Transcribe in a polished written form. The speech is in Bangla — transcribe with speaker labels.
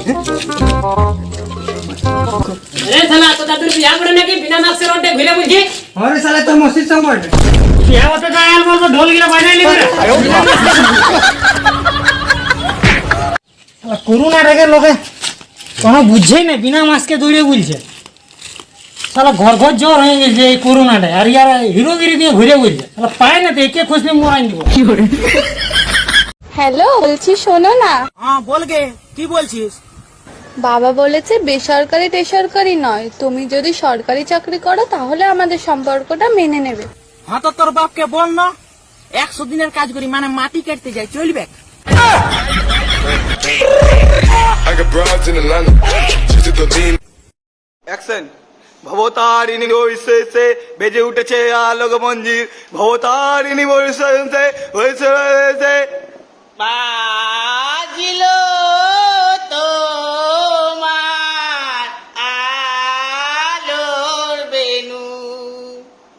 Speaker 1: अरे साला तो दादू बियाह करे ना कि बिना मास्क से रोटे घुरे बुझी
Speaker 2: अरे साला तो मस्जिद संबंध
Speaker 1: बियाह होते तो आयल बोल तो ढोल गिरा बजाई ली मेरे कोरोना रे लोगे কোনো বুঝছেই না বিনা মাস্কে দৌড়ে বলছে শালা ঘর ঘর জ্বর হয়ে গেছে এই করোনাটা আর ইয়ার হিরোগিরি দিয়ে ঘুরে বলছে শালা পায় না তো একে খুঁজলে মরাই দিব
Speaker 3: হ্যালো, বলছি শোনো না।
Speaker 2: হ্যাঁ বল গে, কি বলছিস?
Speaker 3: বাবা বলেছে বেসরকারি টেসরকারি নয়, তুমি যদি সরকারি চাকরি করো তাহলে আমাদের সম্পর্কটা মেনে নেবে।
Speaker 2: হ্যাঁ তো তোর বাপকে বল না 100 দিনের কাজ করি মানে মাটি কাটতে যাই, চলবে?
Speaker 4: অ্যাকশন। ভবতারিণী বৈশেষে বেজে উঠেছে আলোক মঞ্জির, ভবতারিণী বৈশেষে হয়েছে বাজিলো